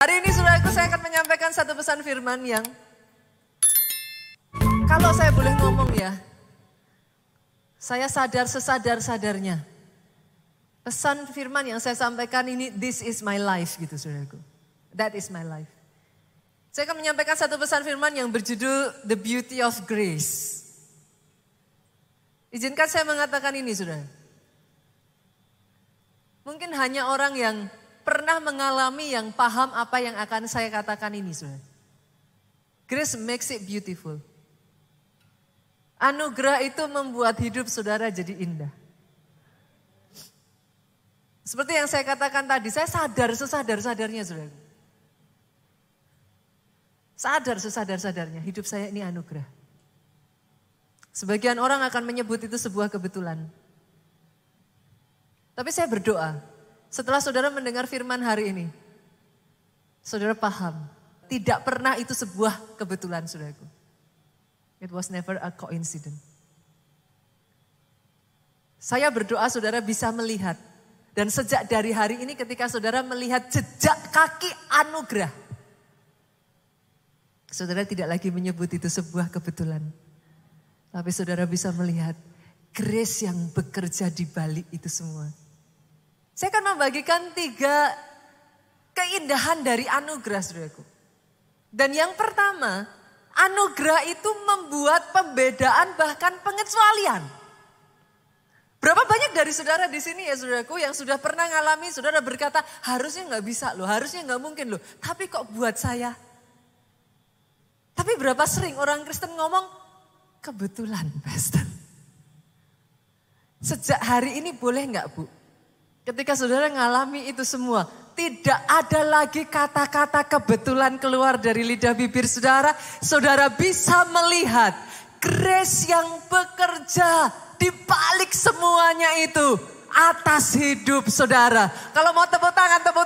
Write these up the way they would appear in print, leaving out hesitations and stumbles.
Hari ini saudaraku saya akan menyampaikan satu pesan firman yang kalau saya boleh ngomong ya, saya sadar sesadar-sadarnya. Pesan firman yang saya sampaikan ini, this is my life gitu saudaraku. That is my life. Saya akan menyampaikan satu pesan firman yang berjudul The Beauty of Grace. Izinkan saya mengatakan ini saudara. Mungkin hanya orang yang pernah mengalami yang paham apa yang akan saya katakan ini saudara. Grace makes it beautiful. Anugerah itu membuat hidup saudara jadi indah. Seperti yang saya katakan tadi, saya sadar sesadar-sadarnya saudara. Sadar sesadar-sadarnya hidup saya ini anugerah. Sebagian orang akan menyebut itu sebuah kebetulan. Tapi saya berdoa. Setelah saudara mendengar firman hari ini, saudara paham, tidak pernah itu sebuah kebetulan saudaraku. It was never a coincidence. Saya berdoa saudara bisa melihat, dan sejak dari hari ini ketika saudara melihat jejak kaki anugerah, saudara tidak lagi menyebut itu sebuah kebetulan. Tapi saudara bisa melihat grace yang bekerja di balik itu semua. Saya akan membagikan 3 keindahan dari anugerah saudaraku. Dan yang pertama, anugerah itu membuat pembedaan bahkan pengecualian. Berapa banyak dari saudara di sini ya saudaraku yang sudah pernah ngalami, saudara berkata harusnya nggak bisa loh, harusnya nggak mungkin loh. Tapi kok buat saya? Tapi berapa sering orang Kristen ngomong kebetulan pastor. Sejak hari ini boleh nggak Bu? Ketika saudara ngalami itu semua, tidak ada lagi kata-kata kebetulan keluar dari lidah bibir saudara. Saudara bisa melihat grace yang bekerja di balik semuanya itu atas hidup saudara. Kalau mau tepuk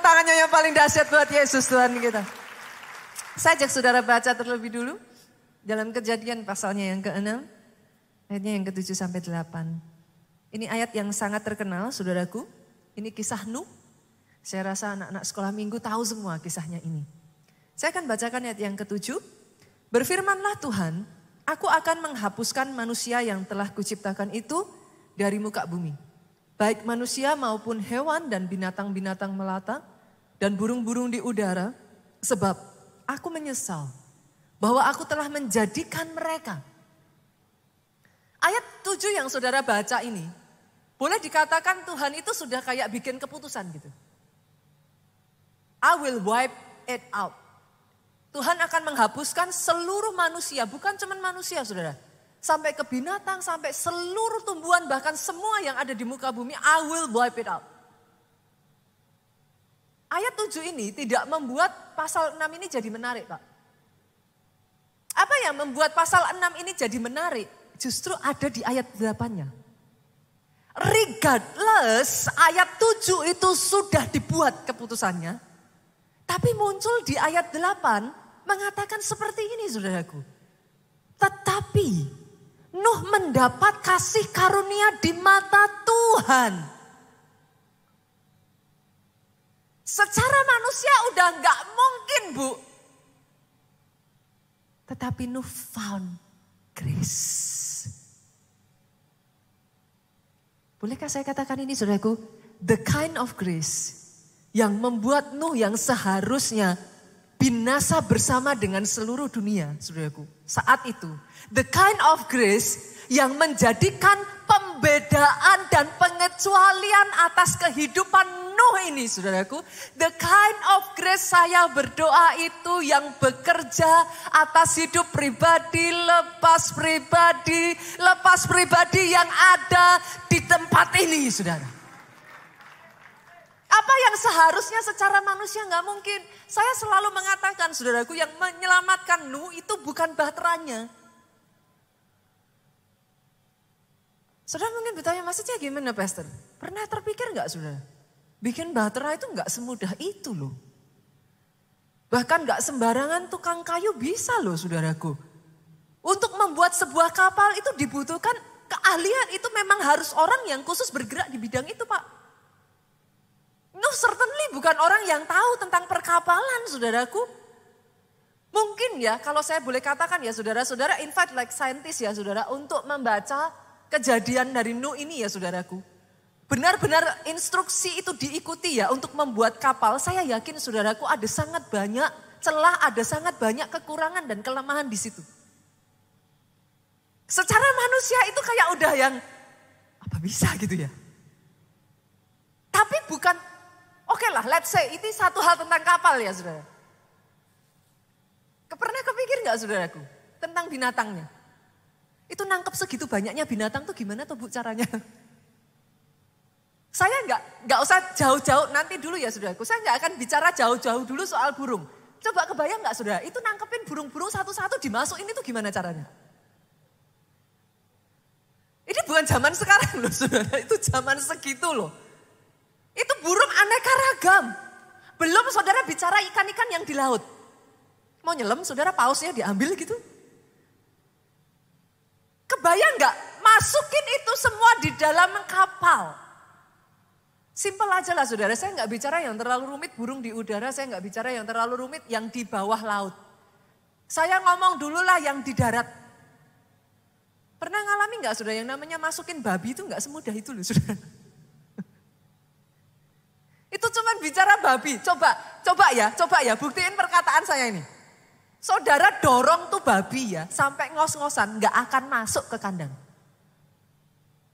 tangannya yang paling dahsyat buat Yesus Tuhan kita. Saya ajak saudara baca terlebih dulu dalam Kejadian pasalnya yang ke-6, ayatnya yang ke-7 sampai 8. Ini ayat yang sangat terkenal saudaraku. Ini kisah Nuh. Saya rasa anak-anak sekolah minggu tahu semua kisahnya ini. Saya akan bacakan ayat yang ke-7. Berfirmanlah Tuhan, aku akan menghapuskan manusia yang telah kuciptakan itu dari muka bumi. Baik manusia maupun hewan dan binatang-binatang melata dan burung-burung di udara. Sebab aku menyesal bahwa aku telah menjadikan mereka. Ayat 7 yang saudara baca ini, boleh dikatakan Tuhan itu sudah kayak bikin keputusan gitu. I will wipe it out. Tuhan akan menghapuskan seluruh manusia, bukan cuma manusia saudara. Sampai ke binatang, sampai seluruh tumbuhan, bahkan semua yang ada di muka bumi, I will wipe it out. Ayat 7 ini tidak membuat pasal 6 ini jadi menarik Pak. Apa yang membuat pasal 6 ini jadi menarik? Justru ada di ayat 8-nya. Regardless ayat 7 itu sudah dibuat keputusannya. Tapi muncul di ayat 8 mengatakan seperti ini saudaraku. Tetapi Nuh mendapat kasih karunia di mata Tuhan. Secara manusia udah gak mungkin Bu. Tetapi Nuh found grace. Bolehkah saya katakan ini saudaraku? The kind of grace yang membuat Nuh yang seharusnya binasa bersama dengan seluruh dunia saudaraku. Saat itu. The kind of grace yang menjadikan pembedaan dan pengecualian atas kehidupan Nuh ini saudaraku. The kind of grace saya berdoa itu yang bekerja atas hidup pribadi, lepas pribadi yang ada di tempat ini saudara. Apa yang seharusnya secara manusia nggak mungkin. Saya selalu mengatakan saudaraku yang menyelamatkan Nuh itu bukan bahteranya. Saudara mungkin bertanya maksudnya gimana pastor? Pernah terpikir nggak saudara? Bikin bahtera itu nggak semudah itu loh. Bahkan nggak sembarangan tukang kayu bisa loh saudaraku. Untuk membuat sebuah kapal itu dibutuhkan keahlian. Itu memang harus orang yang khusus bergerak di bidang itu Pak. Nuh certainly bukan orang yang tahu tentang perkapalan, saudaraku. Mungkin ya, kalau saya boleh katakan ya saudara-saudara, invite like scientist ya saudara, untuk membaca kejadian dari Nuh ini ya saudaraku. Benar-benar instruksi itu diikuti ya untuk membuat kapal. Saya yakin saudaraku ada sangat banyak celah, ada sangat banyak kekurangan dan kelemahan di situ. Secara manusia itu kayak udah yang, apa bisa gitu ya. Tapi bukan, oke lah let's say itu satu hal tentang kapal ya saudara. Pernah kepikir gak saudaraku tentang binatangnya? Itu nangkep segitu banyaknya binatang tuh gimana tuh Bu caranya? Saya nggak usah jauh-jauh nanti dulu ya saudaraku. Saya nggak akan bicara jauh-jauh dulu soal burung. Coba kebayang nggak saudara? Itu nangkepin burung-burung satu-satu dimasukin itu gimana caranya? Ini bukan zaman sekarang loh saudara. Itu zaman segitu loh. Itu burung aneka ragam. Belum saudara bicara ikan-ikan yang di laut. Mau nyelam saudara pausnya diambil gitu. Kebayang nggak? Masukin itu semua di dalam kapal. Simpel aja lah saudara, saya nggak bicara yang terlalu rumit burung di udara, saya nggak bicara yang terlalu rumit yang di bawah laut. Saya ngomong dulu lah yang di darat. Pernah ngalami nggak saudara yang namanya masukin babi itu nggak semudah itu loh saudara. Itu cuma bicara babi, coba ya buktiin perkataan saya ini. Saudara dorong tuh babi ya sampai ngos-ngosan nggak akan masuk ke kandang.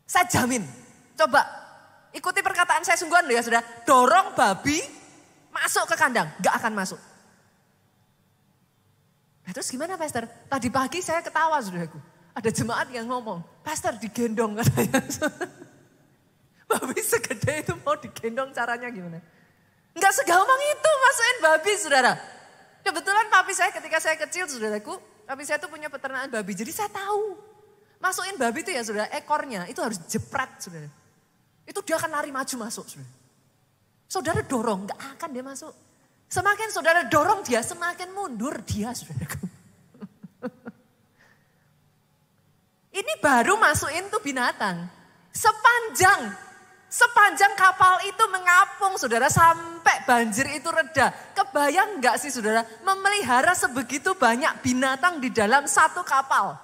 Saya jamin, coba. Ikuti perkataan saya sungguhan loh ya saudara. Dorong babi masuk ke kandang. Gak akan masuk. Nah, terus gimana pastor? Tadi pagi saya ketawa saudaraku. Ada jemaat yang ngomong. Pastor digendong katanya. Babi segede itu mau digendong caranya gimana? Gak segampang itu masukin babi saudara. Kebetulan papi saya ketika saya kecil saudaraku. Papi saya tuh punya peternakan babi. Jadi saya tahu. Masukin babi itu ya saudara. Ekornya itu harus jepret saudara. Itu dia akan lari maju masuk. Saudara dorong, gak akan dia masuk. Semakin saudara dorong dia, semakin mundur dia. Saudaraku. Ini baru masukin tuh binatang. Sepanjang kapal itu mengapung saudara sampai banjir itu reda. Kebayang gak sih saudara memelihara sebegitu banyak binatang di dalam satu kapal?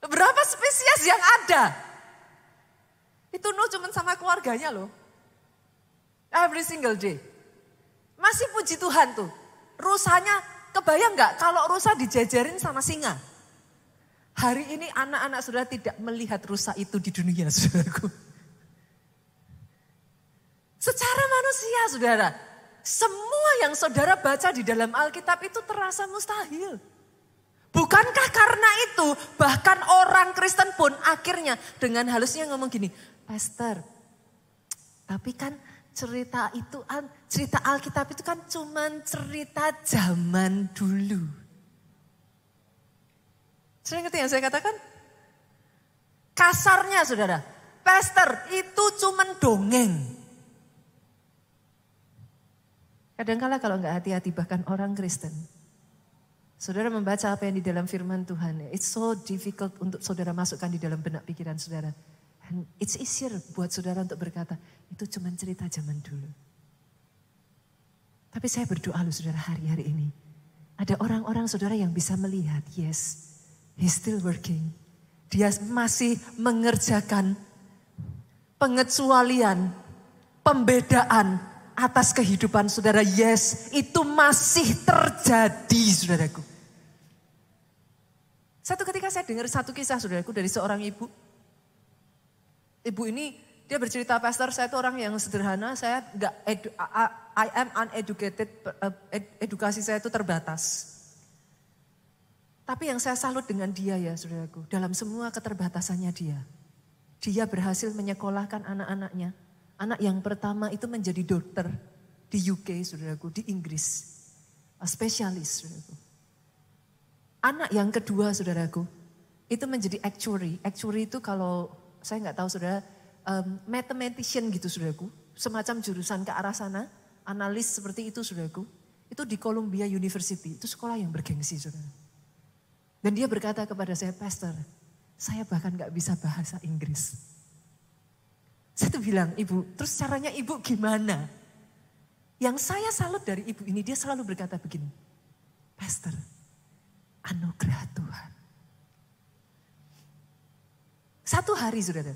Berapa spesies yang ada? Itu Nuh cuma sama keluarganya loh. Every single day. Masih puji Tuhan tuh. Rusanya kebayang gak kalau rusa dijajarin sama singa? Hari ini anak-anak saudara tidak melihat rusa itu di dunia saudaraku. Secara manusia saudara. Semua yang saudara baca di dalam Alkitab itu terasa mustahil. Bukankah karena itu bahkan orang Kristen pun akhirnya dengan halusnya ngomong gini. Pastor, tapi kan cerita Alkitab itu kan cuman cerita zaman dulu. Saya ngerti yang saya katakan? Kasarnya saudara, pastor itu cuman dongeng. Kadang-kala kalau nggak hati-hati bahkan orang Kristen. Saudara membaca apa yang di dalam firman Tuhan. It's so difficult untuk saudara masukkan di dalam benak pikiran saudara. And it's easier buat saudara untuk berkata, itu cuma cerita zaman dulu. Tapi saya berdoa loh saudara hari-hari ini. Ada orang-orang saudara yang bisa melihat, yes, he's still working. Dia masih mengerjakan pengecualian, pembedaan atas kehidupan saudara. Yes, itu masih terjadi saudaraku. Satu ketika saya dengar satu kisah saudaraku dari seorang ibu. Ibu ini dia bercerita, pastor saya itu orang yang sederhana, saya I am uneducated, edukasi saya itu terbatas. Tapi yang saya salut dengan dia ya saudaraku, dalam semua keterbatasannya dia berhasil menyekolahkan anak-anaknya. Anak yang pertama itu menjadi dokter di UK saudaraku, di Inggris, spesialis saudaraku. Anak yang kedua saudaraku, itu menjadi actuary. Actuary itu kalau saya nggak tahu saudara, mathematician gitu saudaraku. Semacam jurusan ke arah sana, analis seperti itu saudaraku. Itu di Columbia University, itu sekolah yang bergengsi saudara. Dan dia berkata kepada saya, pastor, saya bahkan nggak bisa bahasa Inggris. Saya tuh bilang, ibu, terus caranya ibu gimana? Yang saya salut dari ibu ini, dia selalu berkata begini, Pastor, anugerah Tuhan. Satu hari, saudara,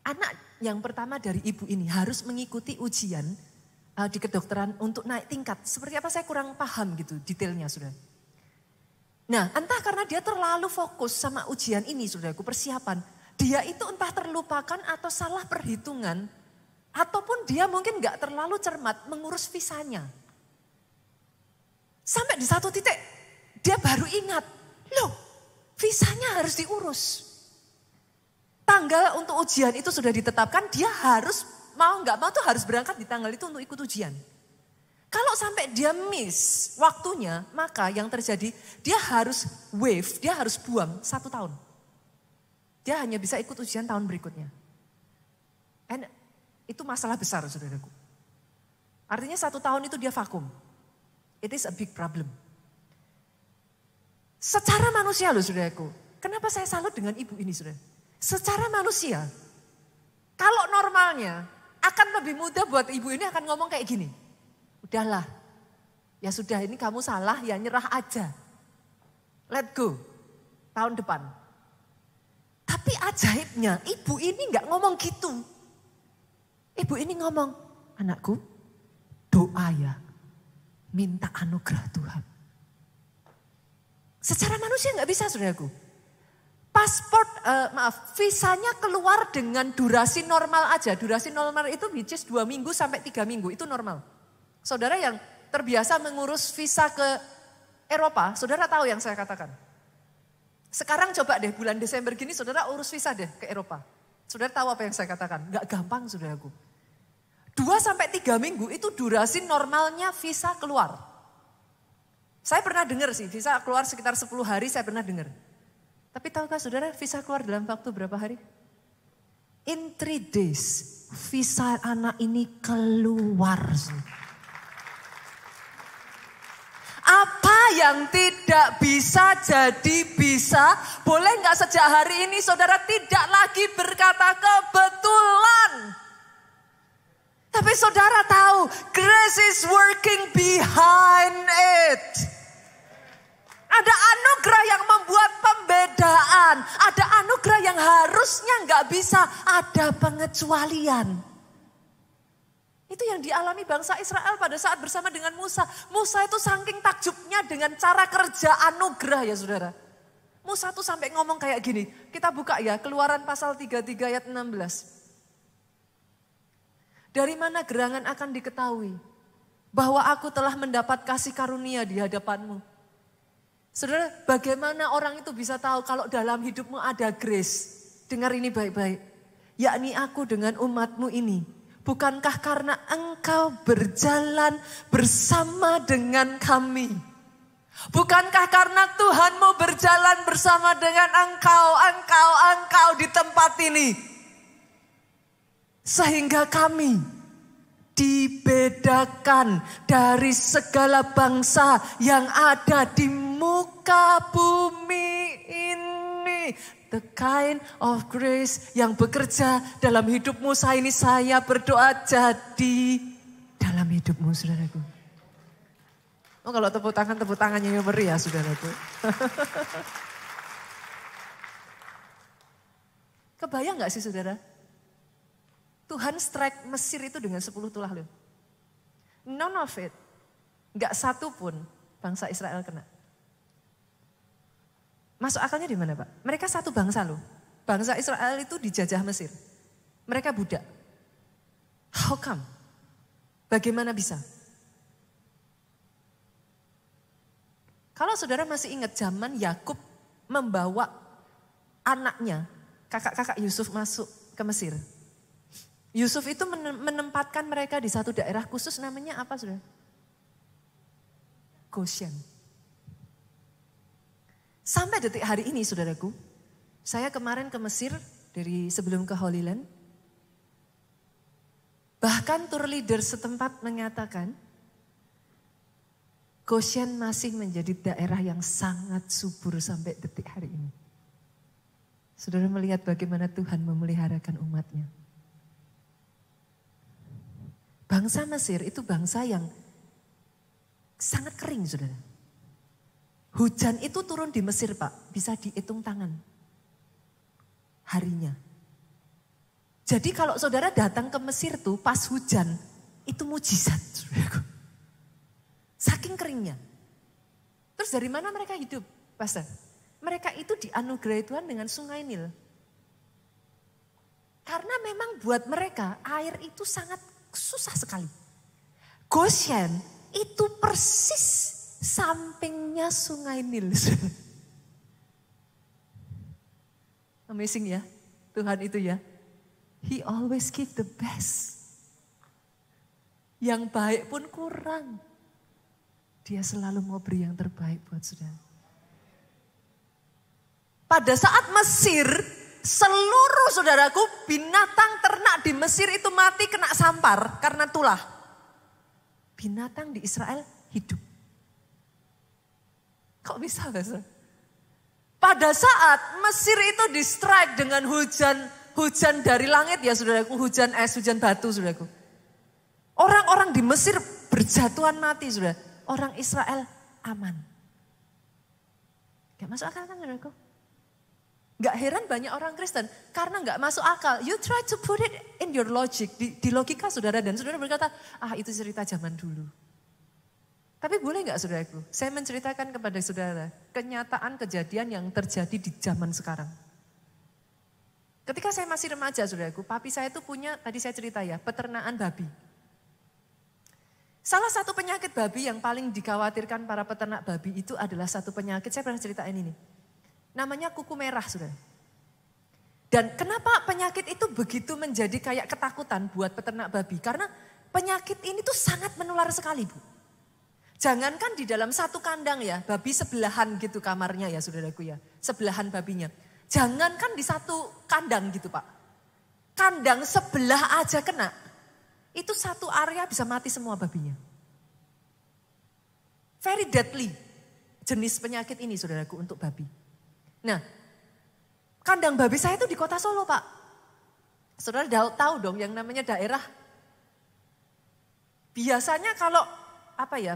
anak yang pertama dari ibu ini harus mengikuti ujian di kedokteran untuk naik tingkat. Seperti apa saya kurang paham gitu detailnya, saudara. Nah, entah karena dia terlalu fokus sama ujian ini, saudaraku, persiapan. Dia itu entah terlupakan atau salah perhitungan, ataupun dia mungkin gak terlalu cermat mengurus visanya. Sampai di satu titik, dia baru ingat, loh visanya harus diurus. Tanggal untuk ujian itu sudah ditetapkan, dia harus mau gak mau tuh harus berangkat di tanggal itu untuk ikut ujian. Kalau sampai dia miss waktunya, maka yang terjadi dia harus waive, dia harus buang 1 tahun. Dia hanya bisa ikut ujian tahun berikutnya. And itu masalah besar, saudaraku. Artinya 1 tahun itu dia vakum. It is a big problem. Secara manusia loh, saudaraku. Kenapa saya salut dengan ibu ini, saudara? Secara manusia, kalau normalnya akan lebih mudah buat ibu ini akan ngomong kayak gini. Udahlah, ya sudah ini kamu salah, ya nyerah aja. Let go, tahun depan. Tapi ajaibnya ibu ini gak ngomong gitu. Ibu ini ngomong, anakku doa ya, minta anugerah Tuhan. Secara manusia gak bisa, saudaraku. Visanya keluar dengan durasi normal aja. Durasi normal itu which is 2 minggu sampai 3 minggu, itu normal. Saudara yang terbiasa mengurus visa ke Eropa, saudara tahu yang saya katakan. Sekarang coba deh bulan Desember gini saudara urus visa deh ke Eropa. Saudara tahu apa yang saya katakan? Gak gampang, saudaraku. 2-3 minggu itu durasi normalnya visa keluar. Saya pernah dengar sih visa keluar sekitar 10 hari saya pernah dengar. Tapi tahukah saudara visa keluar dalam waktu berapa hari? In 3 days visa anak ini keluar. Apa yang tidak bisa jadi bisa, boleh nggak sejak hari ini saudara tidak lagi berkata kebetulan. Tapi saudara tahu, grace is working behind it. Ada anugerah yang membuat pembedaan, ada anugerah yang harusnya nggak bisa, ada pengecualian. Itu yang dialami bangsa Israel pada saat bersama dengan Musa. Musa itu saking takjubnya dengan cara kerja anugerah ya saudara. Musa tuh sampai ngomong kayak gini. Kita buka ya Keluaran pasal 33 ayat 16. Dari mana gerangan akan diketahui bahwa aku telah mendapat kasih karunia di hadapanmu. Saudara, bagaimana orang itu bisa tahu kalau dalam hidupmu ada grace? Dengar ini baik-baik. Yakni aku dengan umatmu ini. Bukankah karena engkau berjalan bersama dengan kami? Bukankah karena Tuhanmu berjalan bersama dengan engkau di tempat ini? Sehingga kami dibedakan dari segala bangsa yang ada di muka bumi ini. The kind of grace yang bekerja dalam hidupmu saya berdoa jadi dalam hidupmu, saudaraku. Oh, kalau tepuk tangannya yang meriah, saudaraku. Kebayang gak sih saudara? Tuhan strike Mesir itu dengan 10 tulah loh. None of it. Gak satu pun bangsa Israel kena. Masuk akalnya di mana Pak? Mereka satu bangsa loh. Bangsa Israel itu dijajah Mesir. Mereka budak. How come? Bagaimana bisa? Kalau saudara masih ingat zaman Yakub membawa anaknya, kakak-kakak Yusuf masuk ke Mesir. Yusuf itu menempatkan mereka di satu daerah khusus namanya apa saudara? Goshen. Sampai detik hari ini saudaraku, saya kemarin ke Mesir dari sebelum ke Holy Land. Bahkan tour leader setempat mengatakan, Goshen masih menjadi daerah yang sangat subur sampai detik hari ini. Saudara melihat bagaimana Tuhan memeliharakan umatnya. Bangsa Mesir itu bangsa yang sangat kering, saudara. Hujan itu turun di Mesir, Pak, bisa dihitung tangan harinya. Jadi kalau saudara datang ke Mesir tuh pas hujan, itu mujizat, saudaraku. Saking keringnya. Terus dari mana mereka hidup, Pastor? Mereka itu dianugerahi Tuhan dengan sungai Nil. Karena memang buat mereka air itu sangat susah sekali. Goshen itu persis sampingnya sungai Nil. Amazing ya, Tuhan itu ya. He always give the best. Yang baik pun kurang. Dia selalu mau beri yang terbaik buat saudara. Pada saat Mesir, seluruh saudaraku binatang ternak di Mesir itu mati kena sampar karena tulah. Binatang di Israel hidup. Kok bisa Pastor? Pada saat Mesir itu di-strike dengan hujan dari langit ya saudaraku, hujan es, hujan batu saudaraku. Orang-orang di Mesir berjatuhan mati saudara. Orang Israel aman. Gak masuk akal kan saudaraku? Gak heran banyak orang Kristen karena gak masuk akal. You try to put it in your logic, di logika saudara, dan saudara berkata, itu cerita zaman dulu. Tapi boleh gak saudaraku, saya menceritakan kepada saudara kenyataan kejadian yang terjadi di zaman sekarang. Ketika saya masih remaja saudaraku, papi saya itu punya, tadi saya cerita ya, peternakan babi. Salah satu penyakit babi yang paling dikhawatirkan para peternak babi itu adalah satu penyakit, saya pernah ceritain ini. Namanya kuku merah, saudara. Dan kenapa penyakit itu begitu menjadi kayak ketakutan buat peternak babi? Karena penyakit ini tuh sangat menular sekali, Bu. Jangankan di dalam satu kandang ya, babi sebelahan gitu kamarnya ya, saudaraku ya. Sebelahan babinya. Jangankan di satu kandang gitu, Pak. Kandang sebelah aja kena. Itu satu area bisa mati semua babinya. Very deadly jenis penyakit ini saudaraku untuk babi. Nah, kandang babi saya itu di kota Solo Pak. Saudara tahu dong yang namanya daerah. Biasanya kalau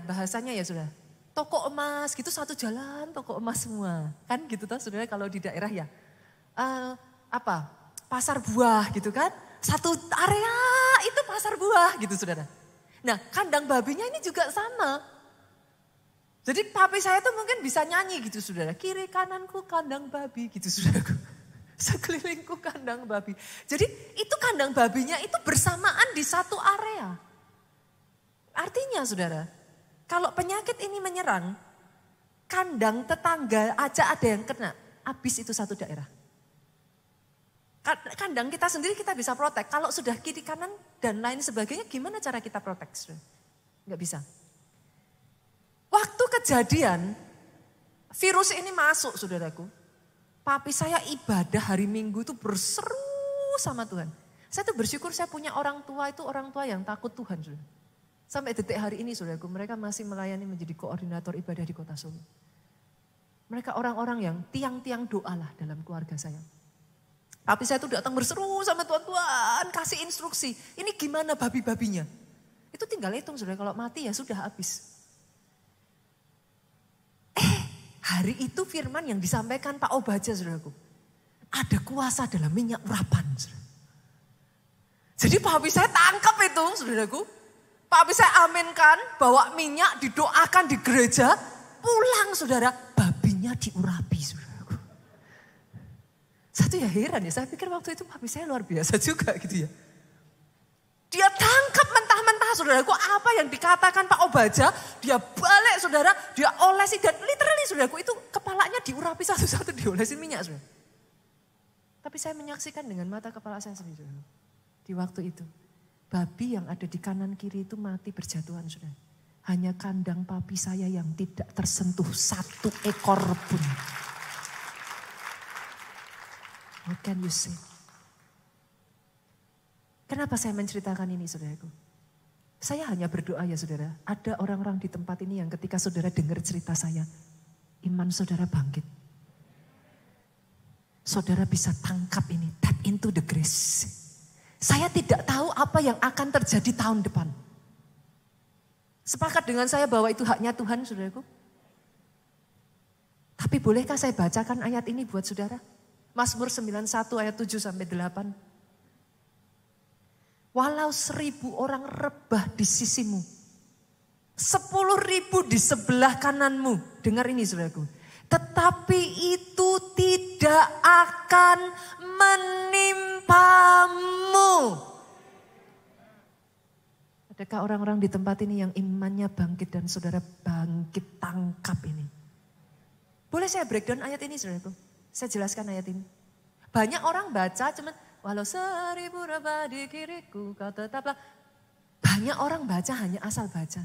bahasanya ya saudara. Toko emas gitu satu jalan toko emas semua. Kan gitu toh saudara kalau di daerah ya. Pasar buah gitu kan. Satu area itu pasar buah gitu saudara. Nah kandang babinya ini juga sama. Jadi papi saya tuh mungkin bisa nyanyi gitu saudara. Kiri kananku kandang babi gitu saudaraku. Sekelilingku kandang babi. Jadi itu kandang babinya itu bersamaan di satu area. Artinya saudara, kalau penyakit ini menyerang, kandang tetangga aja ada yang kena. Habis itu satu daerah. Kandang kita sendiri kita bisa protek. Kalau sudah kiri kanan dan lain sebagainya gimana cara kita protek? Enggak bisa. Waktu kejadian virus ini masuk saudaraku. Papi saya ibadah hari Minggu itu berseru sama Tuhan. Saya tuh bersyukur saya punya orang tua itu orang tua yang takut Tuhan. Saudara. Sampai detik hari ini saudaraku mereka masih melayani menjadi koordinator ibadah di kota Solo. Mereka orang-orang yang tiang-tiang doa lah dalam keluarga saya. Papi saya tuh datang berseru sama Tuhan kasih instruksi. Ini gimana babi-babinya? Itu tinggal hitung saudara, kalau mati ya sudah habis. Hari itu firman yang disampaikan Pak Obaja saudaraku. Ada kuasa dalam minyak urapan. Saudara. Jadi papi saya tangkap itu saudaraku. Papi saya aminkan bawa minyak didoakan di gereja. Pulang saudara, babinya diurapi saudara. Satu ya heran ya, saya pikir waktu itu papi saya luar biasa juga gitu ya. Dia tangkap mentah-mentah saudaraku apa yang dikatakan Pak Obaja, dia balik saudara, dia olesi dan literally saudaraku itu kepalanya diurapi satu-satu diolesin minyak saudara. Tapi saya menyaksikan dengan mata kepala saya sendiri saudara. Di waktu itu, babi yang ada di kanan kiri itu mati berjatuhan saudara. Hanya kandang papi saya yang tidak tersentuh satu ekor pun. What can you say? Kenapa saya menceritakan ini saudaraku? Saya hanya berdoa ya saudara. Ada orang-orang di tempat ini yang ketika saudara dengar cerita saya. Iman saudara bangkit. Saudara bisa tangkap ini. Tap into the grace. Saya tidak tahu apa yang akan terjadi tahun depan. Sepakat dengan saya bahwa itu haknya Tuhan, saudaraku? Tapi bolehkah saya bacakan ayat ini buat saudara? Mazmur 91 ayat 7 sampai 8. Walau 1000 orang rebah di sisimu, 10.000 di sebelah kananmu. Dengar ini saudaraku. Tetapi itu tidak akan menimpamu. Adakah orang-orang di tempat ini yang imannya bangkit dan saudara bangkit tangkap ini? Boleh saya breakdown ayat ini saudaraku? Saya jelaskan ayat ini. Banyak orang baca cuman walau 1000 rebah di kiriku kau tetaplah. Banyak orang baca hanya asal baca.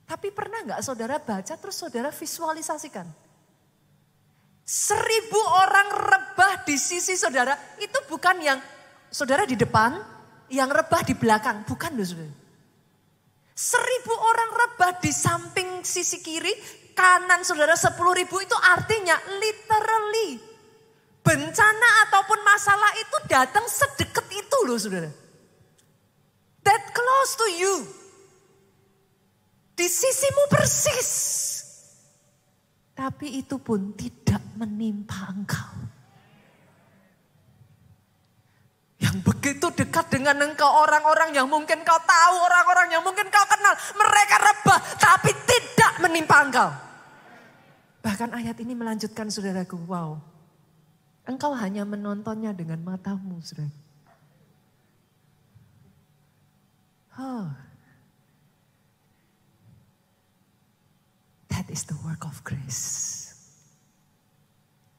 Tapi pernah nggak saudara baca terus saudara visualisasikan? 1000 orang rebah di sisi saudara itu bukan yang saudara di depan, yang rebah di belakang. Bukan loh saudara. 1000 orang rebah di samping sisi kiri, kanan saudara 10.000 itu artinya literally. Bencana ataupun masalah itu datang sedekat itu loh saudara. That close to you. Di sisimu persis. Tapi itu pun tidak menimpa engkau. Yang begitu dekat dengan engkau, orang-orang yang mungkin kau tahu, orang-orang yang mungkin kau kenal. Mereka rebah tapi tidak menimpa engkau. Bahkan ayat ini melanjutkan saudaraku, wow. Engkau hanya menontonnya dengan matamu saudara. Oh. That is the work of grace.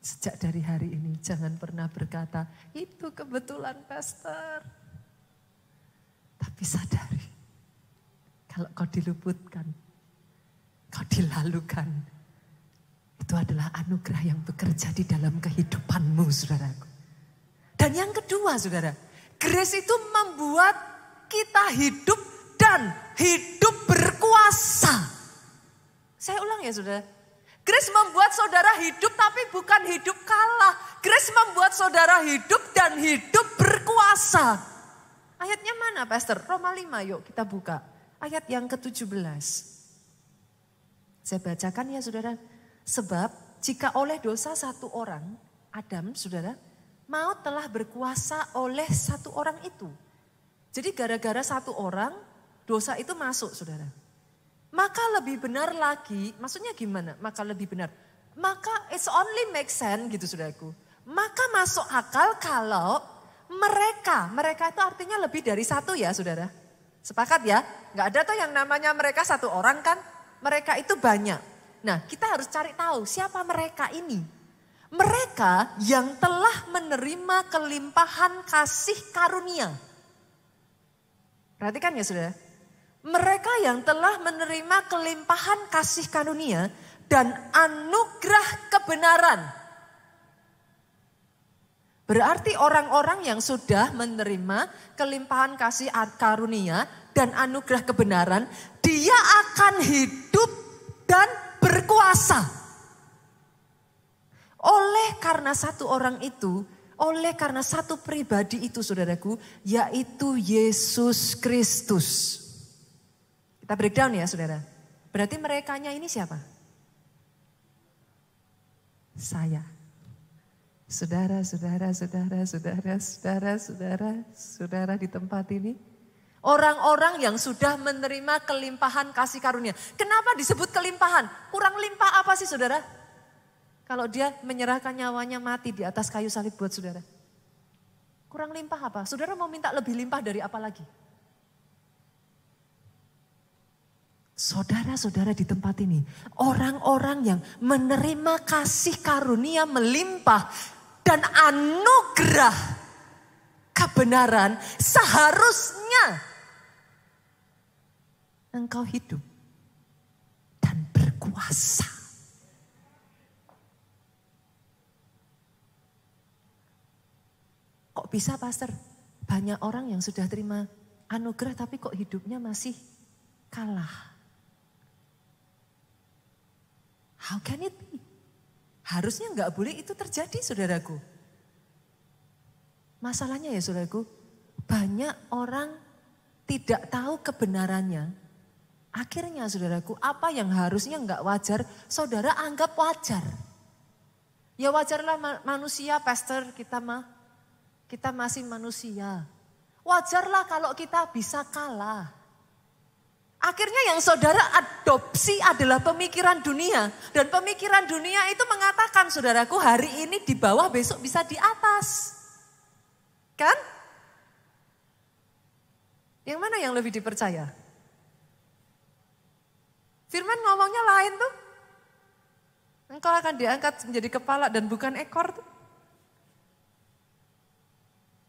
Sejak dari hari ini jangan pernah berkata, itu kebetulan pastor. Tapi sadari, kalau kau diluputkan, kau dilalukan, itu adalah anugerah yang bekerja di dalam kehidupanmu saudaraku. Dan yang kedua saudara, grace itu membuat kita hidup dan hidup berkuasa. Saya ulang ya saudara. Grace membuat saudara hidup tapi bukan hidup kalah. Grace membuat saudara hidup dan hidup berkuasa. Ayatnya mana pastor? Roma 5 yuk kita buka. Ayat yang ke-17. Saya bacakan ya saudara. Sebab jika oleh dosa satu orang, Adam saudara, maut telah berkuasa oleh satu orang itu. Jadi gara-gara satu orang dosa itu masuk saudara. Maka lebih benar lagi, maksudnya gimana? Maka lebih benar. Maka it's only make sense gitu saudaraku. Maka masuk akal kalau mereka itu artinya lebih dari satu ya saudara. Sepakat ya? Gak ada tuh yang namanya mereka satu orang kan? Mereka itu banyak. Nah kita harus cari tahu siapa mereka ini. Mereka yang telah menerima kelimpahan kasih karunia. Perhatikan ya saudara. Mereka yang telah menerima kelimpahan kasih karunia dan anugerah kebenaran. Berarti orang-orang yang sudah menerima kelimpahan kasih karunia dan anugerah kebenaran, dia akan hidup dan berkuasa. Oleh karena satu orang itu, oleh karena satu pribadi itu saudaraku, yaitu Yesus Kristus. Kita breakdown ya saudara. Berarti merekanya ini siapa? Saya. Saudara di tempat ini. Orang-orang yang sudah menerima kelimpahan kasih karunia. Kenapa disebut kelimpahan? Kurang limpah apa sih saudara? Kalau dia menyerahkan nyawanya mati di atas kayu salib buat saudara. Kurang limpah apa? Saudara mau minta lebih limpah dari apa lagi? Saudara-saudara di tempat ini, orang-orang yang menerima kasih karunia melimpah dan anugerah kebenaran, seharusnya engkau hidup dan berkuasa. Kok bisa pastor? Banyak orang yang sudah terima anugerah tapi kok hidupnya masih kalah. How can it be? Harusnya enggak boleh itu terjadi saudaraku. Masalahnya ya saudaraku, banyak orang tidak tahu kebenarannya. Akhirnya saudaraku, apa yang harusnya enggak wajar, saudara anggap wajar. Ya wajarlah manusia, pastor, kita masih manusia. Wajarlah kalau kita bisa kalah. Akhirnya yang saudara adopsi adalah pemikiran dunia. Dan pemikiran dunia itu mengatakan, saudaraku, hari ini di bawah, besok bisa di atas. Kan? Yang mana yang lebih dipercaya? Firman ngomongnya lain tuh. Engkau akan diangkat menjadi kepala dan bukan ekor tuh.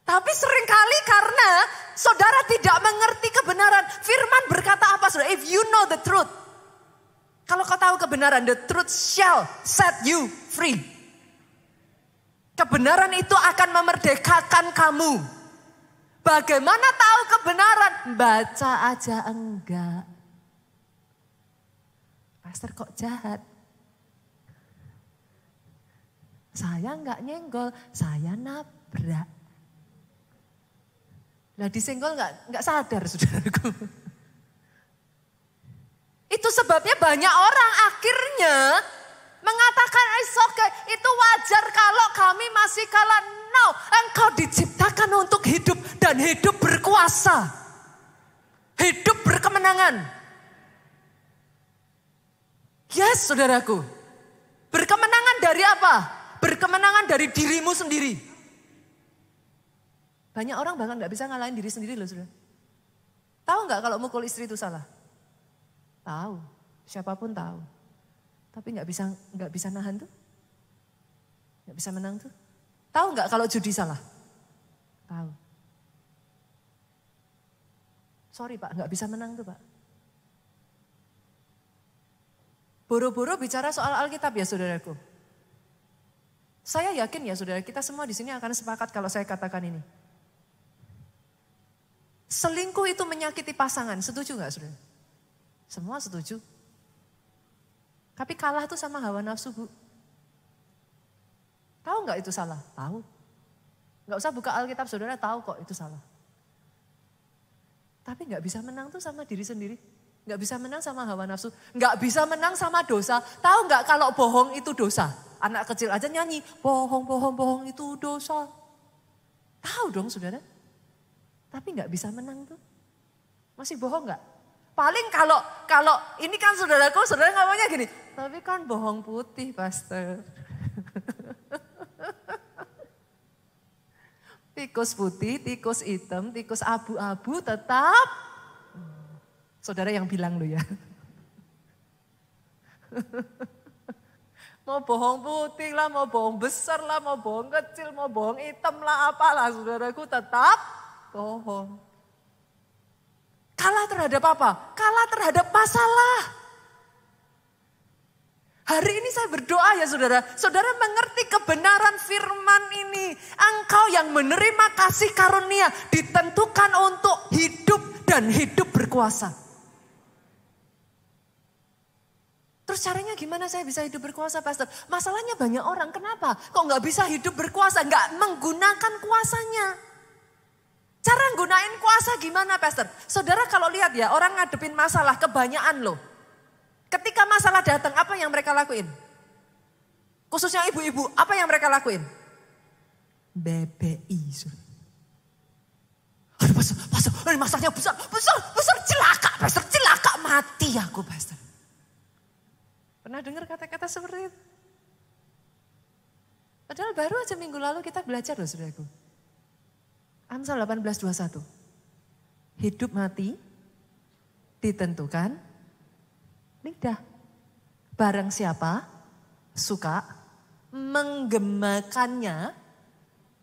Tapi seringkali karena saudara tidak mengerti kebenaran. Firman berkata apa saudara? If you know the truth. Kalau kau tahu kebenaran, the truth shall set you free. Kebenaran itu akan memerdekakan kamu. Bagaimana tahu kebenaran? Baca aja enggak. Pastor kok jahat? Saya enggak nyenggol, saya nabrak. Lah disenggol enggak sadar saudaraku. Itu sebabnya banyak orang akhirnya mengatakan it's okay, itu wajar kalau kami masih kalah. No, engkau diciptakan untuk hidup dan hidup berkuasa. Hidup berkemenangan. Yes, saudaraku. Berkemenangan dari apa? Berkemenangan dari dirimu sendiri. Banyak orang bahkan gak bisa ngalahin diri sendiri loh, saudara. Tahu gak kalau mukul istri itu salah? Tahu, siapapun tahu. Tapi gak bisa nahan tuh. Gak bisa menang tuh. Tahu gak kalau judi salah? Tahu. Sorry Pak, gak bisa menang tuh Pak. Boro-boro bicara soal Alkitab ya saudaraku. Saya yakin ya saudara, kita semua di sini akan sepakat kalau saya katakan ini. Selingkuh itu menyakiti pasangan, setuju gak saudara? Semua setuju. Tapi kalah tuh sama hawa nafsu Bu. Tahu gak itu salah? Tahu. Gak usah buka Alkitab, saudara tahu kok itu salah. Tapi gak bisa menang tuh sama diri sendiri. Gak bisa menang sama hawa nafsu. Gak bisa menang sama dosa. Tahu gak kalau bohong itu dosa? Anak kecil aja nyanyi, bohong itu dosa. Tahu dong saudara. Tapi gak bisa menang tuh. Masih bohong gak? Paling kalau ini kan saudaraku, saudara ngomongnya gini. Tapi kan bohong putih pastor. Tikus putih, tikus hitam, tikus abu-abu tetap. Saudara yang bilang lo ya. Mau bohong putih lah, mau bohong besar lah, mau bohong kecil, mau bohong hitam lah, apalah saudaraku tetap bohong. Kalah terhadap apa? Kalah terhadap masalah. Hari ini saya berdoa ya saudara. Saudara mengerti kebenaran firman ini. Engkau yang menerima kasih karunia ditentukan untuk hidup dan hidup berkuasa. Terus caranya gimana saya bisa hidup berkuasa pastor? Masalahnya banyak orang, kenapa? Kok gak bisa hidup berkuasa? Gak menggunakan kuasanya. Cara gunain kuasa gimana pastor? Saudara kalau lihat ya, orang ngadepin masalah kebanyakan loh. Ketika masalah datang, apa yang mereka lakuin? Khususnya ibu-ibu, apa yang mereka lakuin? BBI. Aduh pastor, ini masalahnya besar, celaka, mati aku pastor. Pernah dengar kata-kata seperti itu? Padahal baru aja minggu lalu kita belajar loh saudaraku. Amsal 18:21. Hidup mati ditentukan lidah. Barang siapa suka menggemakannya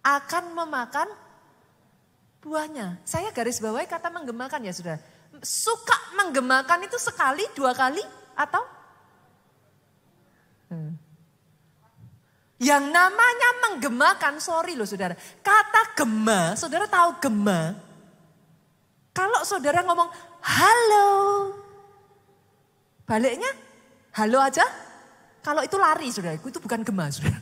akan memakan buahnya. Saya garis bawahi kata menggemakan ya saudara. Suka menggemakan itu sekali, dua kali atau? Yang namanya menggemakan, sorry loh saudara. Kata gema, saudara tahu gema? Kalau saudara ngomong halo, baliknya halo aja. Kalau itu lari saudara, itu bukan gema saudara.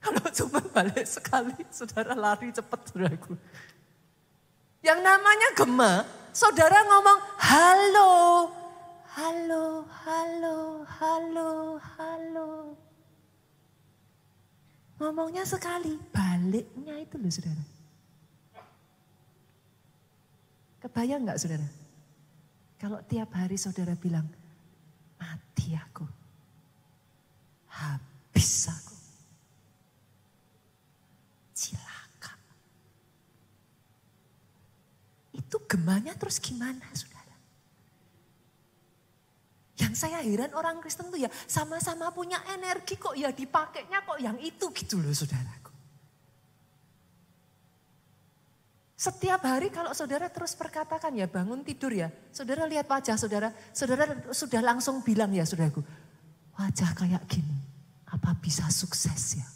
Kalau cuma balik sekali, saudara lari cepat saudaraku. Yang namanya gema, Saudara ngomong halo, halo, halo, halo, halo. Ngomongnya sekali, baliknya itu loh saudara. Kebayang gak saudara? Kalau tiap hari saudara bilang, mati aku, habis aku, cilaka. Itu gemanya terus gimana saudara? Yang saya heran orang Kristen tuh ya sama-sama punya energi kok ya dipakainya kok yang itu gitu loh saudaraku. Setiap hari kalau saudara terus perkatakan ya bangun tidur ya. Saudara lihat wajah saudara, saudara sudah langsung bilang ya saudaraku. Wajah kayak gini, apa bisa sukses ya?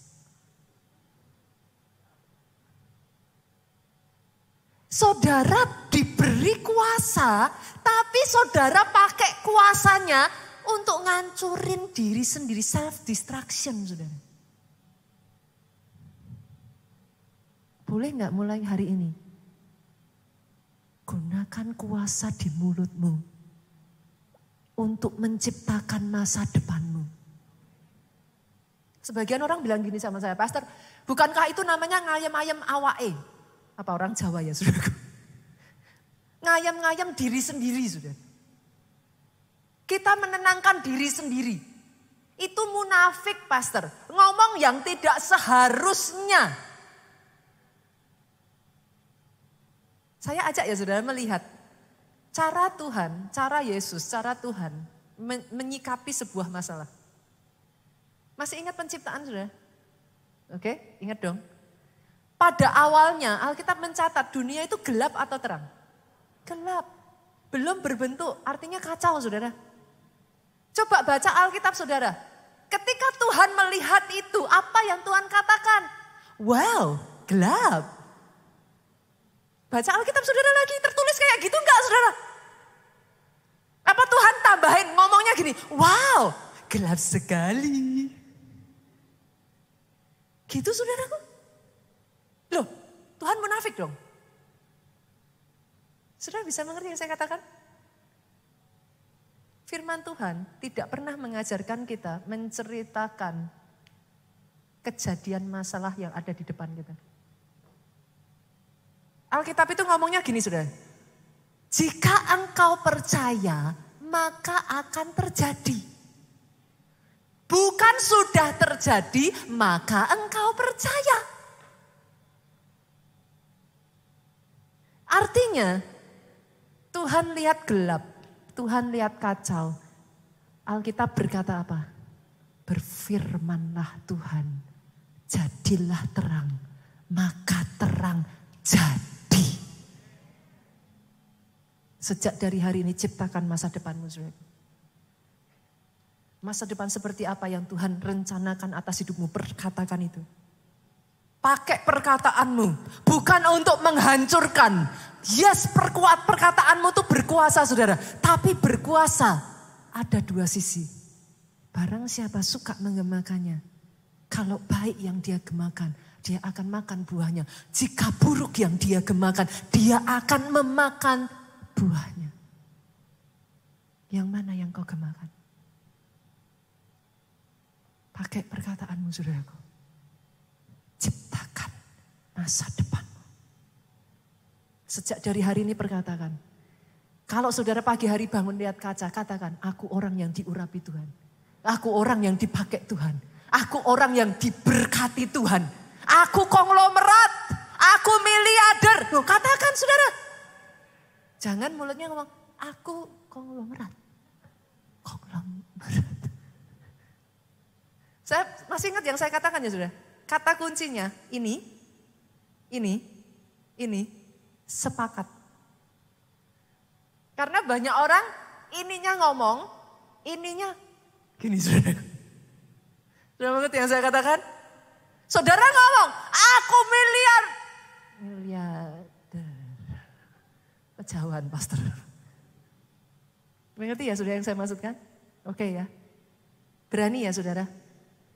Saudara diberi kuasa, tapi saudara pakai kuasanya untuk ngancurin diri sendiri, self-destruction saudara. Boleh gak mulai hari ini? Gunakan kuasa di mulutmu untuk menciptakan masa depanmu. Sebagian orang bilang gini sama saya, Pastor, bukankah itu namanya ngayem-ayem awake? Apa orang Jawa ya saudaraku? Ngayem-ngayem diri sendiri saudara. Kita menenangkan diri sendiri. Itu munafik pastor. Ngomong yang tidak seharusnya. Saya ajak ya saudara melihat. Cara Tuhan, cara Yesus, cara Tuhan menyikapi sebuah masalah. Masih ingat penciptaan saudara? Oke, ingat dong. Pada awalnya Alkitab mencatat dunia itu gelap atau terang? Gelap. Belum berbentuk, artinya kacau saudara. Coba baca Alkitab saudara. Ketika Tuhan melihat itu, apa yang Tuhan katakan? Wow, gelap. Baca Alkitab saudara lagi, tertulis kayak gitu enggak saudara? Apa Tuhan tambahin ngomongnya gini, wow, gelap sekali. Gitu saudaraku. Loh, Tuhan munafik dong. Saudara bisa mengerti yang saya katakan? Firman Tuhan tidak pernah mengajarkan kita menceritakan kejadian masalah yang ada di depan kita. Alkitab itu ngomongnya gini saudara. Jika engkau percaya, maka akan terjadi. Bukan sudah terjadi, maka engkau percaya. Artinya Tuhan lihat gelap, Tuhan lihat kacau. Alkitab berkata apa? Berfirmanlah Tuhan, jadilah terang, maka terang jadi. Sejak dari hari ini ciptakan masa depanmu. Masa depan seperti apa yang Tuhan rencanakan atas hidupmu, perkatakan itu. Pakai perkataanmu, bukan untuk menghancurkan. Yes, perkuat perkataanmu itu berkuasa saudara. Tapi berkuasa ada dua sisi. Barang siapa suka mengemakannya, kalau baik yang dia gemakan, dia akan makan buahnya. Jika buruk yang dia gemakan, dia akan memakan buahnya. Yang mana yang kau gemakan? Pakai perkataanmu saudaraku. Ciptakan masa depanmu. Sejak dari hari ini perkatakan. Kalau saudara pagi hari bangun lihat kaca, katakan, aku orang yang diurapi Tuhan. Aku orang yang dipakai Tuhan. Aku orang yang diberkati Tuhan. Aku konglomerat. Aku miliarder. Loh, katakan saudara. Jangan mulutnya ngomong, aku konglomerat. Konglomerat. Saya masih ingat yang saya katakan ya saudara. Kata kuncinya ini, sepakat. Karena banyak orang ininya ngomong, ininya gini saudara. Sudah mengerti yang saya katakan? Saudara ngomong, aku miliarder. Kejauhan pastor. Mengerti ya saudara yang saya maksudkan? Oke ya. Berani ya saudara?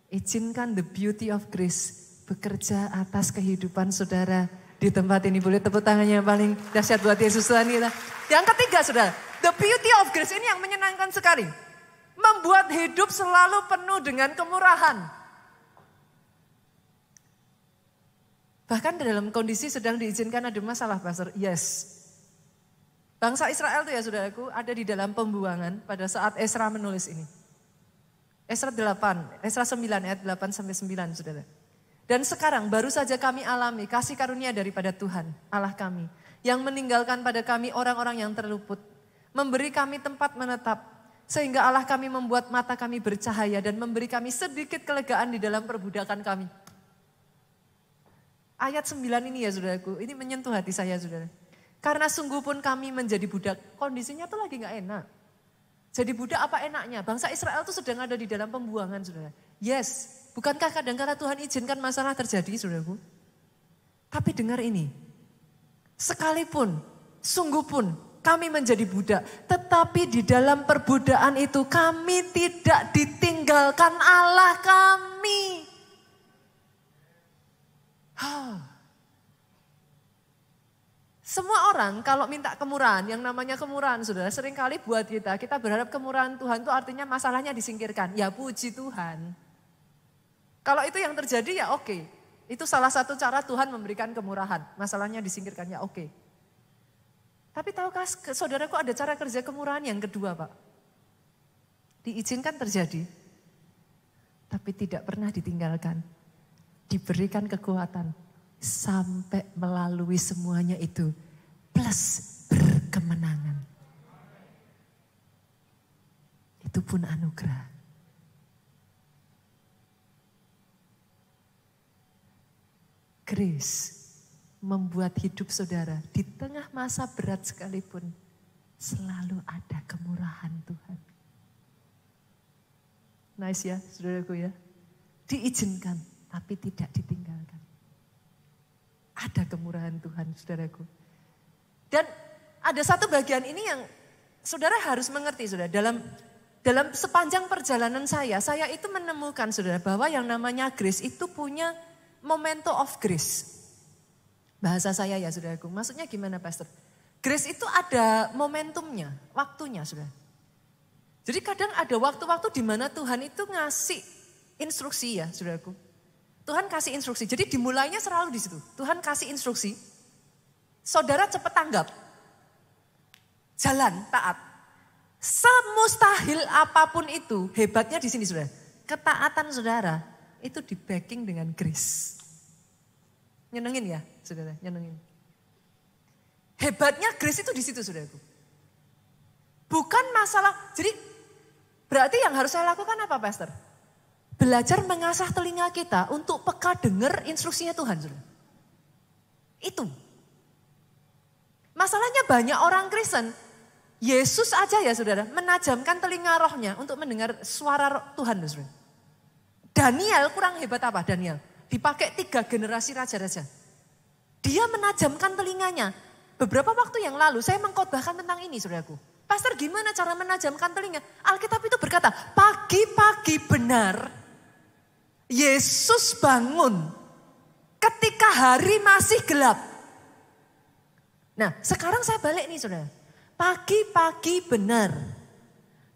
Izinkan the beauty of grace bekerja atas kehidupan saudara di tempat ini. Boleh tepuk tangannya yang paling dahsyat buat Yesus Tuhan kita. Yang ketiga saudara, the beauty of grace ini yang menyenangkan sekali. Membuat hidup selalu penuh dengan kemurahan. Bahkan dalam kondisi sedang diizinkan ada masalah, Pastor. Yes. Bangsa Israel itu ya saudaraku ada di dalam pembuangan pada saat Esra menulis ini. Esra 9 ayat 8 sampai 9 saudara. Dan sekarang baru saja kami alami kasih karunia daripada Tuhan Allah kami. Yang meninggalkan pada kami orang-orang yang terluput. Memberi kami tempat menetap. Sehingga Allah kami membuat mata kami bercahaya dan memberi kami sedikit kelegaan di dalam perbudakan kami. Ayat 9 ini ya saudaraku, ini menyentuh hati saya saudara. Karena sungguh pun kami menjadi budak, kondisinya tuh lagi gak enak. Jadi budak apa enaknya? Bangsa Israel tuh sedang ada di dalam pembuangan saudara. Yes, bukankah kadang-kadang Tuhan izinkan masalah terjadi saudaraku? Tapi dengar ini, sekalipun, sungguh pun kami menjadi budak. Tetapi di dalam perbudakan itu kami tidak ditinggalkan Allah kami. Semua orang kalau minta kemurahan, yang namanya kemurahan saudara, seringkali buat kita berharap kemurahan Tuhan itu artinya masalahnya disingkirkan. Ya puji Tuhan. Kalau itu yang terjadi ya oke. Itu salah satu cara Tuhan memberikan kemurahan. Masalahnya disingkirkan ya oke. Tapi tahukah saudaraku ada cara kerja kemurahan yang kedua Pak? Diizinkan terjadi. Tapi tidak pernah ditinggalkan. Diberikan kekuatan. Sampai melalui semuanya itu. Plus berkemenangan. Itu pun anugerah. Grace membuat hidup saudara di tengah masa berat sekalipun selalu ada kemurahan Tuhan. Nice ya saudaraku ya. Diizinkan tapi tidak ditinggalkan. Ada kemurahan Tuhan saudaraku. Dan ada satu bagian ini yang saudara harus mengerti saudara. Dalam sepanjang perjalanan saya itu menemukan saudara bahwa yang namanya grace itu punya momento of grace. Bahasa saya ya saudaraku. Maksudnya gimana Pastor? Grace itu ada momentumnya, waktunya saudara. Jadi kadang ada waktu-waktu di mana Tuhan itu ngasih instruksi ya saudaraku. Tuhan kasih instruksi. Jadi dimulainya selalu di situ. Tuhan kasih instruksi. Saudara cepat tanggap. Jalan taat. Semustahil apapun itu, hebatnya di sini saudara. Ketaatan saudara itu di backing dengan grace. Nyenengin ya saudara, nyenengin. Hebatnya grace itu di situ saudaraku. Bukan masalah, jadi berarti yang harus saya lakukan apa Pastor? Belajar mengasah telinga kita untuk peka dengar instruksinya Tuhan saudara. Itu. Masalahnya banyak orang Kristen, Yesus aja ya saudara, menajamkan telinga rohnya untuk mendengar suara Tuhan saudara. Daniel kurang hebat apa Daniel? Dipakai 3 generasi raja-raja. Dia menajamkan telinganya. Beberapa waktu yang lalu saya mengkhotbahkan tentang ini saudaraku. Pastor gimana cara menajamkan telinga? Alkitab itu berkata pagi-pagi benar Yesus bangun ketika hari masih gelap. Nah sekarang saya balik nih saudara. Pagi-pagi benar.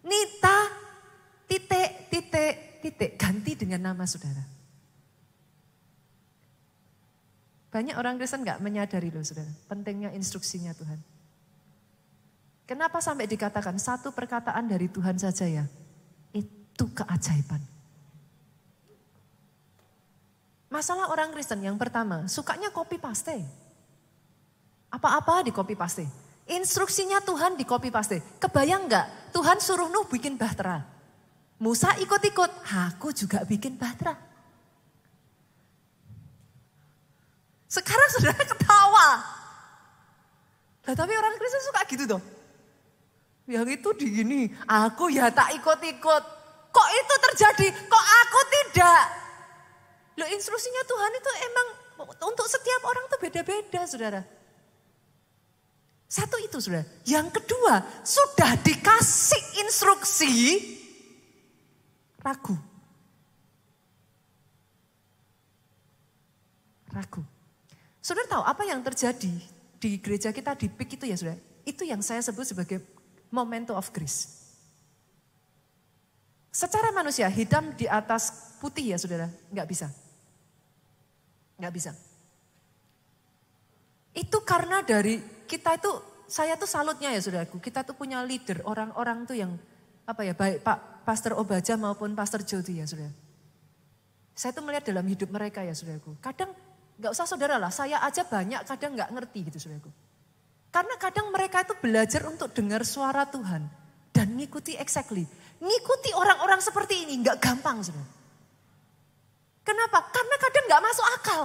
Nita titik ganti dengan nama saudara. Banyak orang Kristen gak menyadari loh saudara, pentingnya instruksinya Tuhan. Kenapa sampai dikatakan satu perkataan dari Tuhan saja ya, itu keajaiban. Masalah orang Kristen yang pertama, sukanya copy paste. Apa-apa di copy paste. Instruksinya Tuhan di copy paste. Kebayang gak Tuhan suruh Nuh bikin bahtera. Musa ikut-ikut, aku juga bikin bahtera. Sekarang saudara ketawa. Lah tapi orang Kristen suka gitu toh. Yang itu digini, aku ya tak ikut-ikut. Kok itu terjadi? Kok aku tidak? Loh instruksinya Tuhan itu emang untuk setiap orang tuh beda-beda saudara. Satu itu saudara. Yang kedua, sudah dikasih instruksi, ragu. Saudara tahu apa yang terjadi di gereja kita di PIK itu ya saudara? Itu yang saya sebut sebagai momentum of grace. Secara manusia hitam di atas putih ya saudara, nggak bisa. Nggak bisa. Itu karena dari kita itu, saya tuh salutnya ya saudaraku, kita tuh punya leader, orang-orang tuh yang baik Pak Pastor Obaja maupun Pastor Jody ya saudara. Saya tuh melihat dalam hidup mereka ya saudaraku. Kadang nggak usah saudara lah, saya aja banyak kadang nggak ngerti gitu saudaraku. Karena kadang mereka itu belajar untuk dengar suara Tuhan dan ngikuti exactly. Ngikuti orang-orang seperti ini nggak gampang saudara. Kenapa? Karena kadang nggak masuk akal.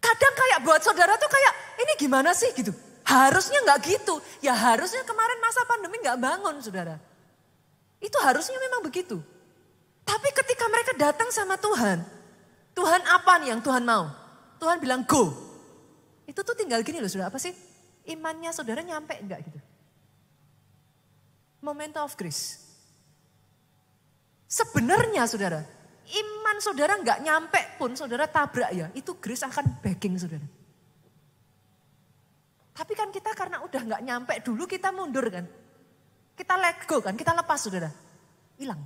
Kadang kayak buat saudara tuh kayak ini gimana sih gitu. Harusnya nggak gitu. Ya harusnya kemarin masa pandemi nggak bangun saudara. Itu harusnya memang begitu. Tapi ketika mereka datang sama Tuhan. Tuhan apa nih yang Tuhan mau? Tuhan bilang go. Itu tuh tinggal gini loh saudara. Apa sih? Imannya saudara nyampe enggak gitu. Momentum of grace. Sebenarnya saudara, iman saudara nggak nyampe pun saudara tabrak ya, itu grace akan backing saudara. Tapi kan kita karena udah nggak nyampe dulu kita mundur kan. Kita let go kan, kita lepas saudara. Hilang.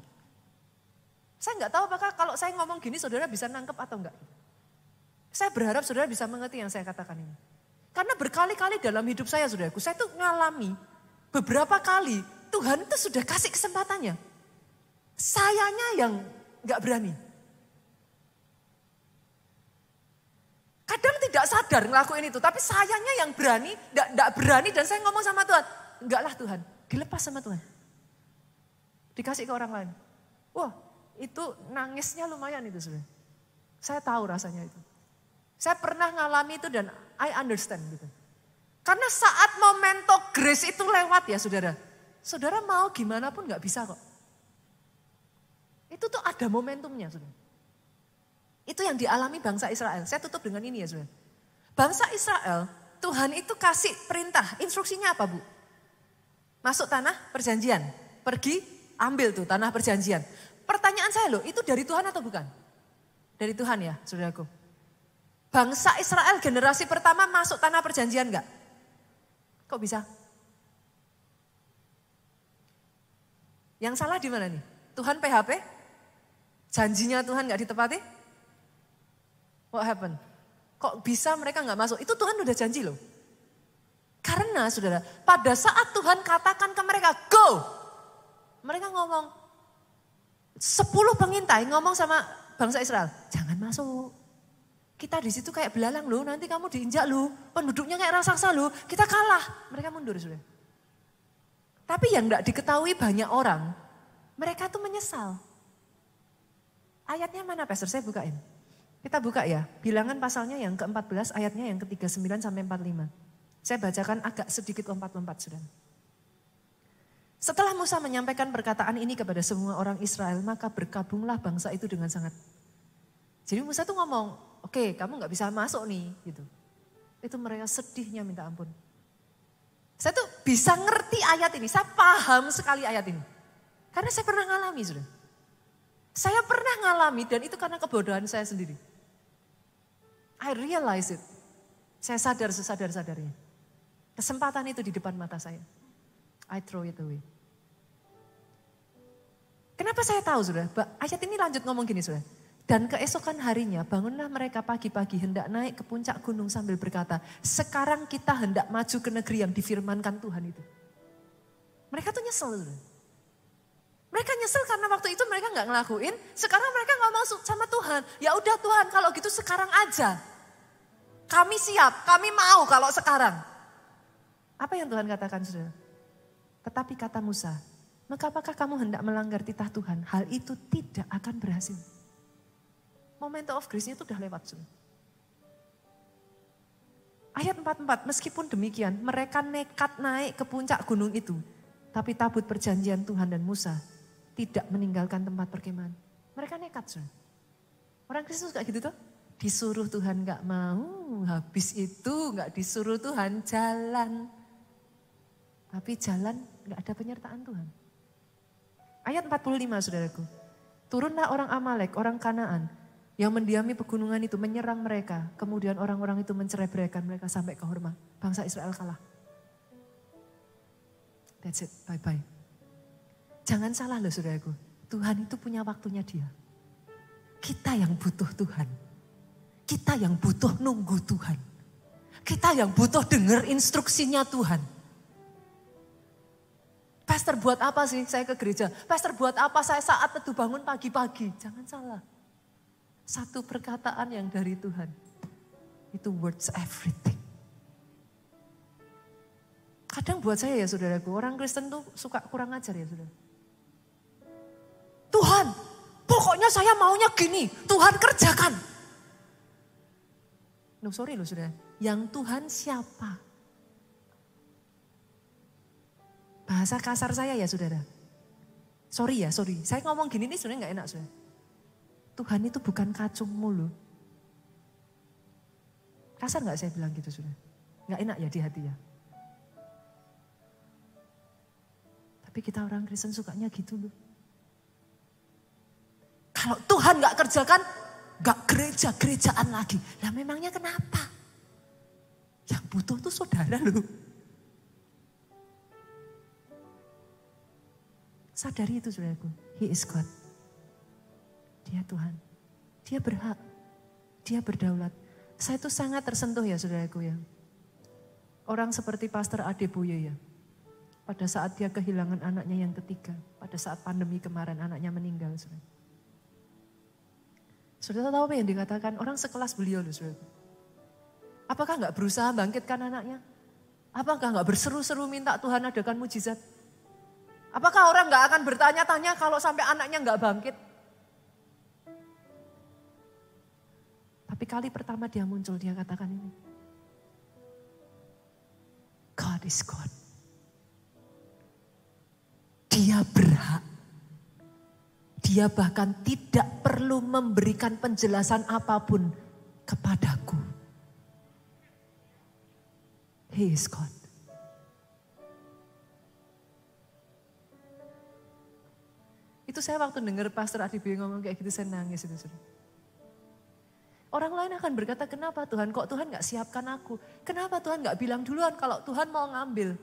Saya nggak tahu apakah kalau saya ngomong gini saudara bisa nangkep atau enggak. Saya berharap saudara bisa mengerti yang saya katakan ini. Karena berkali-kali dalam hidup saya saudaraku, saya tuh ngalami beberapa kali Tuhan itu sudah kasih kesempatannya. Sayanya yang gak berani. Kadang tidak sadar ngelakuin itu, tapi sayanya yang berani, gak berani dan saya ngomong sama Tuhan, enggak lah Tuhan, dilepas sama Tuhan. Dikasih ke orang lain. Wah, itu nangisnya lumayan itu sebenarnya. Saya tahu rasanya itu. Saya pernah ngalami itu dan I understand gitu. Karena saat momentum grace itu lewat ya saudara. Saudara mau gimana pun gak bisa kok. Itu tuh ada momentumnya saudara. Itu yang dialami bangsa Israel. Saya tutup dengan ini ya saudara. Bangsa Israel, Tuhan itu kasih perintah, instruksinya apa Bu? Masuk tanah perjanjian. Pergi ambil tuh tanah perjanjian. Pertanyaan saya loh, itu dari Tuhan atau bukan? Dari Tuhan ya saudaraku. Bangsa Israel generasi pertama masuk tanah perjanjian enggak? Kok bisa? Yang salah di mana nih? Tuhan PHP? Janjinya Tuhan gak ditepati? What happened? Kok bisa mereka gak masuk? Itu Tuhan udah janji loh. Karena saudara, pada saat Tuhan katakan ke mereka, go! Mereka ngomong, 10 pengintai ngomong sama bangsa Israel, jangan masuk. Kita di situ kayak belalang loh, nanti kamu diinjak loh. Penduduknya kayak raksasa loh, kita kalah. Mereka mundur saudara. Tapi yang gak diketahui banyak orang, mereka tuh menyesal. Ayatnya mana Pastor? Saya bukain. Kita buka ya, bilangan pasalnya yang ke-14, ayatnya yang ke-39 sampai 45. Saya bacakan agak sedikit lompat-lompat saudara. Setelah Musa menyampaikan perkataan ini kepada semua orang Israel, maka berkabunglah bangsa itu dengan sangat. Jadi Musa tuh ngomong, oke, kamu gak bisa masuk nih gitu. Itu mereka sedihnya minta ampun. Saya tuh bisa ngerti ayat ini, saya paham sekali ayat ini. Karena saya pernah ngalami saudara. Saya pernah ngalami dan itu karena kebodohan saya sendiri. I realize it. Saya sadar sesadar-sadarnya. Kesempatan itu di depan mata saya. I throw it away. Kenapa saya tahu saudara? Ayat ini lanjut ngomong gini saudara. Dan keesokan harinya bangunlah mereka pagi-pagi hendak naik ke puncak gunung sambil berkata, sekarang kita hendak maju ke negeri yang difirmankan Tuhan itu. Mereka tuh nyesel saudara. Mereka nyesel karena waktu itu mereka nggak ngelakuin, sekarang mereka ngomong sama Tuhan. Ya udah Tuhan kalau gitu sekarang aja. Kami siap, kami mau kalau sekarang. Apa yang Tuhan katakan saudara? Tetapi kata Musa, maka apakah kamu hendak melanggar titah Tuhan? Hal itu tidak akan berhasil. Momentum of grace-nya itu udah lewat saudara. Ayat 44, meskipun demikian mereka nekat naik ke puncak gunung itu. Tapi tabut perjanjian Tuhan dan Musa tidak meninggalkan tempat perkemahan. Mereka nekat saudara. Orang Kristus gak gitu tuh. Disuruh Tuhan gak mau, habis itu gak disuruh Tuhan jalan. Tapi jalan gak ada penyertaan Tuhan. Ayat 45 saudaraku. Turunlah orang Amalek, orang Kanaan. Yang mendiami pegunungan itu menyerang mereka. Kemudian orang-orang itu mencerai-beraikan mereka sampai ke Horma. Bangsa Israel kalah. That's it, bye-bye. Jangan salah loh saudaraku. Tuhan itu punya waktunya dia. Kita yang butuh Tuhan. Kita yang butuh nunggu Tuhan. Kita yang butuh dengar instruksinya Tuhan. Pastor buat apa sih saya ke gereja? Pastor buat apa saya saat teduh bangun pagi-pagi? Jangan salah. Satu perkataan yang dari Tuhan. Itu words everything. Kadang buat saya ya saudaraku, orang Kristen tuh suka kurang ajar ya saudara. Tuhan, pokoknya saya maunya gini, Tuhan kerjakan. No sorry loh saudara, yang Tuhan siapa? Bahasa kasar saya ya saudara. Sorry, saya ngomong gini nih sebenarnya gak enak saudara. Tuhan itu bukan kacungmu loh. Kasar gak saya bilang gitu saudara? Gak enak ya di hati ya. Tapi kita orang Kristen sukanya gitu loh. Kalau Tuhan gak kerjakan, gak gereja-gerejaan lagi. Lah memangnya kenapa? Yang butuh tuh saudara loh. Sadari itu saudaraku, He is God. Dia Tuhan, dia berhak, dia berdaulat. Saya tuh sangat tersentuh ya saudaraku ya. Orang seperti Pastor Adeboye ya. Pada saat dia kehilangan anaknya yang ketiga. Pada saat pandemi kemarin anaknya meninggal. Saudara. Saudara tahu apa yang dikatakan orang sekelas beliau loh saudara. Apakah gak berusaha bangkitkan anaknya? Apakah gak berseru-seru minta Tuhan adakan mujizat? Apakah orang gak akan bertanya-tanya kalau sampai anaknya gak bangkit? Tapi kali pertama dia muncul dia katakan ini. God is God. Dia berhak. Dia bahkan tidak perlu memberikan penjelasan apapun kepadaku. He is God. Itu saya waktu dengar Pastor Adeboye ngomong kayak gitu saya nangis itu. Orang lain akan berkata kenapa Tuhan, kok Tuhan gak siapkan aku? Kenapa Tuhan gak bilang duluan kalau Tuhan mau ngambil?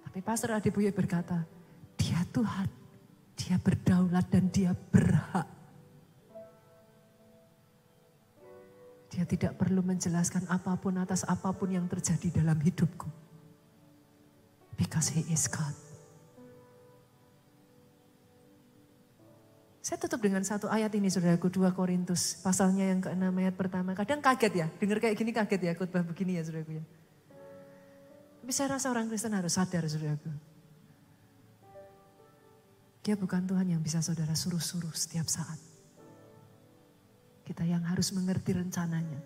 Tapi Pastor Adeboye berkata, dia Tuhan, dia berdaulat dan dia berhak. Dia tidak perlu menjelaskan apapun atas apapun yang terjadi dalam hidupku. Because He is God. Saya tutup dengan satu ayat ini saudaraku, 2 Korintus pasalnya yang ke-6 ayat pertama. Kadang kaget ya, dengar kayak gini kaget ya, khotbah begini ya saudaraku ya. Tapi saya rasa orang Kristen harus sadar saudaraku. Dia bukan Tuhan yang bisa saudara suruh-suruh setiap saat. Kita yang harus mengerti rencananya.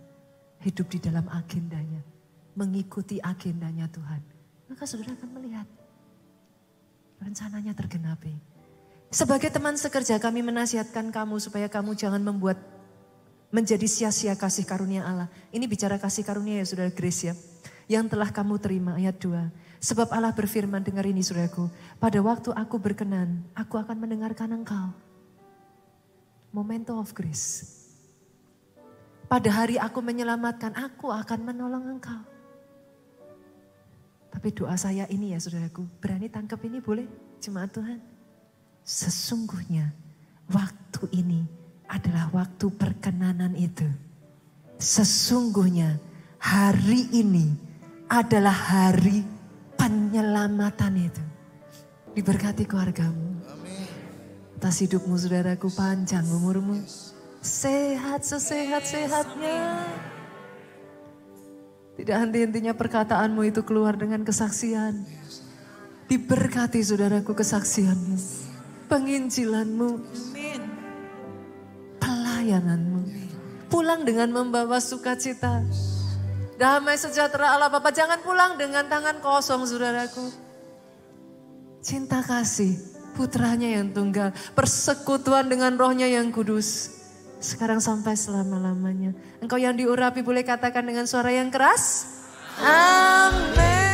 Hidup di dalam agendanya. Mengikuti agendanya Tuhan. Maka saudara akan melihat. Rencananya tergenapi. Sebagai teman sekerja kami menasihatkan kamu supaya kamu jangan membuat menjadi sia-sia kasih karunia Allah. Ini bicara kasih karunia ya saudara Grace ya. Yang telah kamu terima ayat 2. Sebab Allah berfirman, dengar ini saudaraku. Pada waktu aku berkenan, aku akan mendengarkan engkau. Momentum of grace. Pada hari aku menyelamatkan, aku akan menolong engkau. Tapi doa saya ini ya saudaraku. Berani tangkap ini boleh jemaat Tuhan. Sesungguhnya waktu ini adalah waktu perkenanan itu. Sesungguhnya hari ini adalah hari penyelamatan itu. Diberkati keluargamu. Atas hidupmu saudaraku, panjang umurmu. Sehat sesehat-sehatnya. Tidak henti-hentinya perkataanmu itu keluar dengan kesaksian. Diberkati saudaraku kesaksianmu. Penginjilanmu. Pelayananmu. Pulang dengan membawa sukacita. Damai sejahtera Allah Bapa, jangan pulang dengan tangan kosong saudaraku. Cinta kasih putranya yang tunggal, persekutuan dengan rohnya yang kudus. Sekarang sampai selama-lamanya. Engkau yang diurapi boleh katakan dengan suara yang keras. Amin.